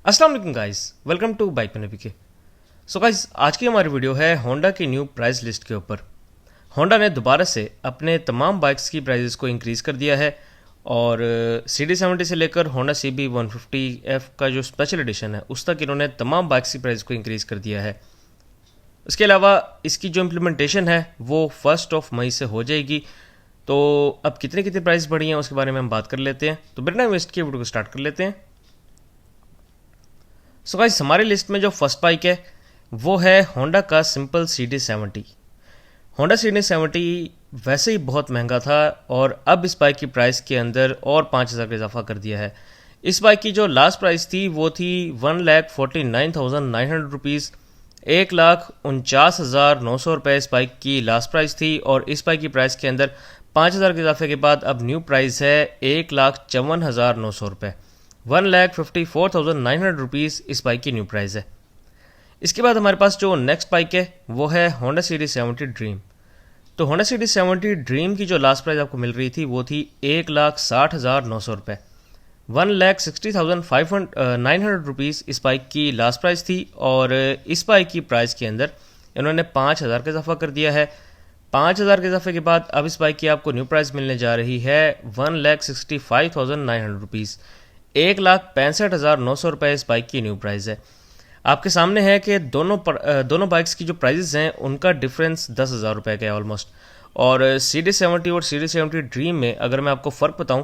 अस्सलाम वालेकुम guys, welcome to bike में के। सो गाइस, आज की हमारी वीडियो है होंडा की न्यू प्राइस लिस्ट के ऊपर। होंडा ने दोबारा से अपने तमाम बाइक्स की प्राइजेस को इंक्रीज़ कर दिया है और CD70 से लेकर होंडा CB150F का जो स्पेशल एडिशन है उस तक इन्होंने तमाम बाइक्स की प्राइस को इंक्रीज़ कर दिया है। उसके अलावा इसकी जो इम्प्लीमेंटेशन है वो 1 मई से हो जाएगी। तो अब कितनी कितनी प्राइस बढ़ी हैं उसके बारे में हम बात कर लेते हैं। तो बिना वेस्ट किए वीडियो को स्टार्ट कर लेते हैं। सो गाइस, हमारी लिस्ट में जो फर्स्ट बाइक है वो है होंडा का सिंपल CD70। होंडा CD70 वैसे ही बहुत महंगा था और अब इस बाइक की प्राइस के अंदर और 5,000 का इजाफा कर दिया है। इस बाइक की जो लास्ट प्राइस थी वो थी 1,49,900 रुपीज़। 1,49,900 रुपये इस बाइक की लास्ट प्राइस थी और इस बाइक की प्राइस के अंदर 5,000 के इजाफे के बाद अब न्यू प्राइस है 1,54,900 रुपये। 1,54,900 रुपीज़ इस बाइक की न्यू प्राइस है। इसके बाद हमारे पास जो नेक्स्ट बाइक है वो है होंडा CD70 ड्रीम। तो होंडा CD70 ड्रीम की जो लास्ट प्राइस आपको मिल रही थी वो थी 1,60,900 रुपये। 1,60,900 रुपीज़ इस बाइक की लास्ट प्राइस थी और इस बाइक की प्राइस के अंदर इन्होंने 5,000 का इजाफा कर दिया है। 5,000 के इजाफे के बाद अब इस बाइक की आपको न्यू प्राइस मिलने जा रही है 1,65,900 रुपीज़। 1,65,900 रुपये इस बाइक की न्यू प्राइस है। आपके सामने है कि दोनों बाइक्स की जो प्राइजेस हैं उनका डिफरेंस 10,000 रुपये का है ऑलमोस्ट। और CD70 और CD70 ड्रीम में अगर मैं आपको फ़र्क बताऊं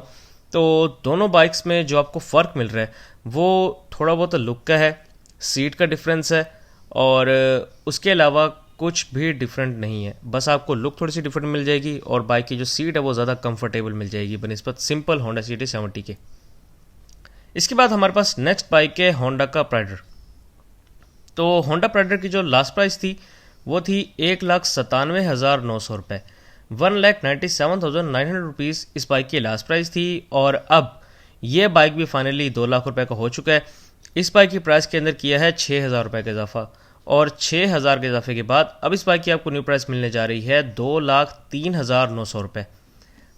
तो दोनों बाइक्स में जो आपको फ़र्क मिल रहा है वो थोड़ा बहुत लुक का है, सीट का डिफरेंस है और उसके अलावा कुछ भी डिफरेंट नहीं है। बस आपको लुक थोड़ी सी डिफरेंट मिल जाएगी और बाइक की जो सीट है वो ज़्यादा कंफर्टेबल मिल जाएगी बनिस्बत सिंपल होंडा CD70 के। इसके बाद हमारे पास नेक्स्ट बाइक है होंडा का प्राइडर। तो होंडा प्राइडर की जो लास्ट प्राइस थी वो थी 1,97,900 रुपये। 1,97,900 रुपीज़ इस बाइक की लास्ट प्राइस थी और अब ये बाइक भी फाइनली 2 लाख रुपये का हो चुका है। इस बाइक की प्राइस के अंदर किया है 6,000 रुपये का इजाफा और 6,000 के इजाफे के बाद अब इस बाइक की आपको न्यू प्राइस मिलने जा रही है 2,03,900 रुपये।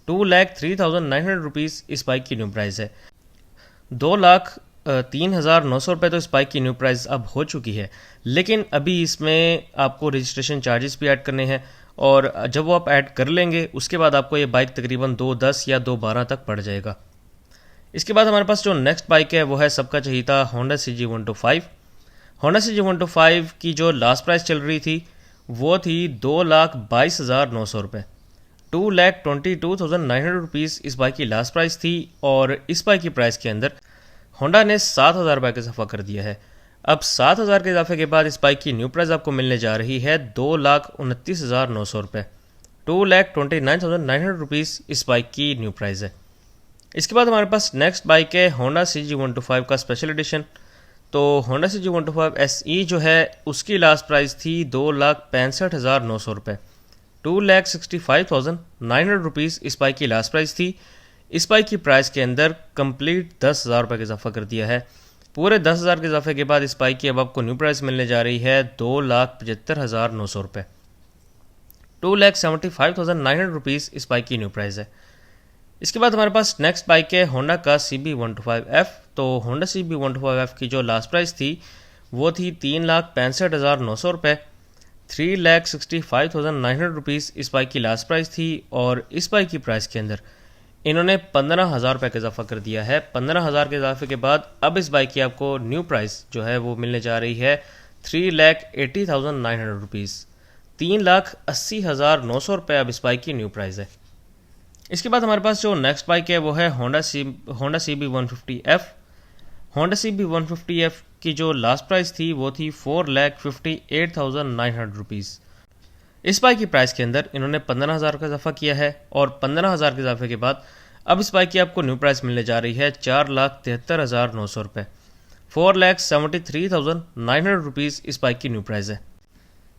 2,03,900 रुपीज़ इस बाइक की न्यू प्राइस है। 2,03,900 रुपये तो इस बाइक की न्यू प्राइस अब हो चुकी है, लेकिन अभी इसमें आपको रजिस्ट्रेशन चार्जेस भी ऐड करने हैं और जब वो आप ऐड कर लेंगे उसके बाद आपको ये बाइक तकरीबन 2,10 या 2,12 तक पड़ जाएगा। इसके बाद हमारे पास जो नेक्स्ट बाइक है वो है सबका चहीता होंडा CG125। होंडा CG125 की जो लास्ट प्राइस चल रही थी वो थी 2,22,900 रुपये। 2,22,900 रुपीज़ इस बाइक की लास्ट प्राइस थी और इस बाइक की प्राइस के अंदर होंडा ने 7,000 रुपये का इजाफा कर दिया है। अब 7,000 के इजाफे के बाद इस बाइक की न्यू प्राइस आपको मिलने जा रही है 2,29,900 रुपये। 2,29,900 रुपीज़ इस बाइक की न्यू प्राइस है। इसके बाद हमारे पास नेक्स्ट बाइक है होंडा CG125 का स्पेशल एडिशन। तो होंडा CG125 SE जो है उसकी लास्ट प्राइस थी 2,65,900 रुपये। 2,65,900 रुपीज़ इस बाइक की लास्ट प्राइस थी। इस बाइक की प्राइस के अंदर कंप्लीट 10,000 रुपये का इजाफा कर दिया है। पूरे 10,000 के इजाफे के बाद इस बाइक की अब आपको न्यू प्राइस मिलने जा रही है 2,75,900 रुपये। 2,75,900 रुपीज़ इस बाइक की न्यू प्राइस है। इसके बाद हमारे पास नेक्स्ट बाइक है होंडा का CB125F। तो होंडा CB125F की जो लास्ट प्राइस थी वो थी 3,65,900 रुपये। 3,65,900 रुपीज़ इस बाइक की लास्ट प्राइस थी और इस बाइक की प्राइस के अंदर इन्होंने 15,000 रुपये का इजाफा कर दिया है। 15,000 के इजाफे के बाद अब इस बाइक की आपको न्यू प्राइस जो है वो मिलने जा रही है 3,80,900 रुपीज़। 3,80,900 रुपये अब इस बाइक की न्यू प्राइस है। इसके बाद हमारे पास जो नेक्स्ट बाइक है वो है होंडा CB150F। होंडा CB150F की जो लास्ट प्राइस थी वो थी 4,58,900 रुपीज़। इस बाइक की प्राइस के अंदर इन्होंने 15,000 का इजाफा किया है और 15,000 के इजाफे के बाद अब इस बाइक की आपको न्यू प्राइस मिलने जा रही है 4,73,900 रुपये। 4,73,900 रुपीज़ इस बाइक की न्यू प्राइस है।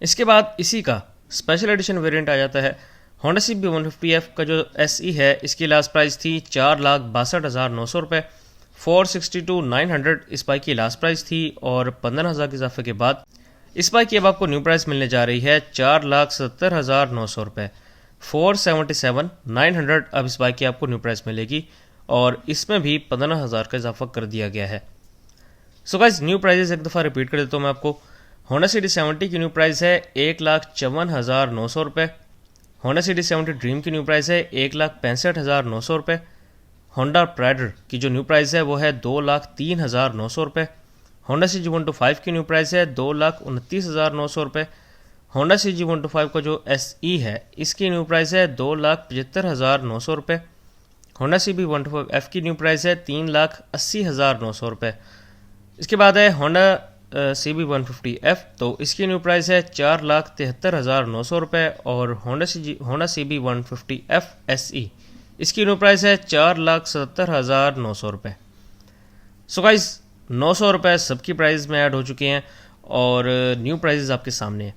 इसके बाद इसी का स्पेशल एडिशन वेरिएंट आ जाता है होंडा CB150F का जो SE है। इसकी लास्ट प्राइस थी 4,62,900 रुपये। 4,62,900 इस बाइक की लास्ट प्राइस थी और 15,000 के इजाफे के बाद इस बाइक की अब आपको न्यू प्राइस मिलने जा रही है 4,70,900 रुपये। 4,77,900 अब इस बाइक की आपको न्यू प्राइस मिलेगी और इसमें भी 15,000 का इजाफा कर दिया गया है। सो गाइस न्यू प्राइजेस एक दफ़ा रिपीट कर देता हूँ मैं आपको। होंडा CD70 की न्यू प्राइस है 1,54,900 रुपये। होंडा CD70 ड्रीम की न्यू प्राइस है 1,65,900 रुपये। होंडा प्राइडर की जो न्यू प्राइस है वो है 2,03,900 रुपये। होंडा CG125 की न्यू प्राइस है 2,29,900 रुपये। होंडा CG125 का जो SE है इसकी न्यू प्राइस है 2,75,900 रुपये। होंडा CB125F की न्यू प्राइस है 3,80,900 रुपये। इसके बाद है होंडा CB150F, तो इसकी न्यू प्राइस है 4,73,900 रुपये। और होंडा CB150F SE इसकी न्यू प्राइस है 4,77,900 रुपये। सो गाइस 900 रुपये सबकी प्राइस में ऐड हो चुके हैं और न्यू प्राइजेस आपके सामने हैं।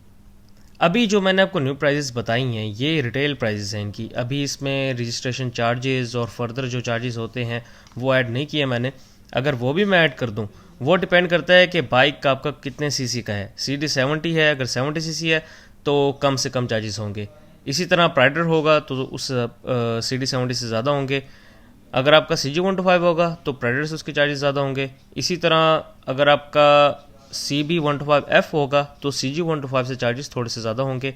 अभी जो मैंने आपको न्यू प्राइजेस बताई हैं ये रिटेल प्राइजेस हैं इनकी। अभी इसमें रजिस्ट्रेशन चार्जेस और फर्दर जो चार्जेस होते हैं वो ऐड नहीं किए मैंने। अगर वो भी मैं ऐड कर दूं वो डिपेंड करता है कि बाइक का आपका कितने सीसी का है। CD70 है, अगर 70 सीसी है तो कम से कम चार्जेस होंगे। इसी तरह प्राइडर होगा तो उस CD70 से ज़्यादा होंगे। अगर आपका CG125 होगा तो प्राइडर से उसके चार्जेस ज़्यादा होंगे। इसी तरह अगर आपका CB125F होगा तो CG125 से चार्जेस थोड़े से ज़्यादा होंगे।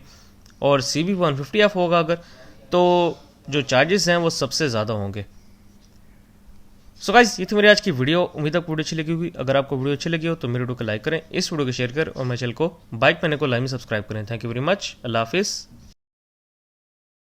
और CB150F होगा अगर तो जो चार्जेस हैं वो सबसे ज़्यादा होंगे। सो गाइस ये थी मेरी आज की वीडियो। उम्मीद है आपको वीडियो अच्छी लगी होगी। अगर आपको वीडियो अच्छी लगी हो तो मेरे वीडियो को लाइक करें, इस वीडियो को शेयर करें और मेरे चैनल को बाइक मैने को लाइक में सब्सक्राइब करें। Thank you very much. अल्लाह हाफिज़।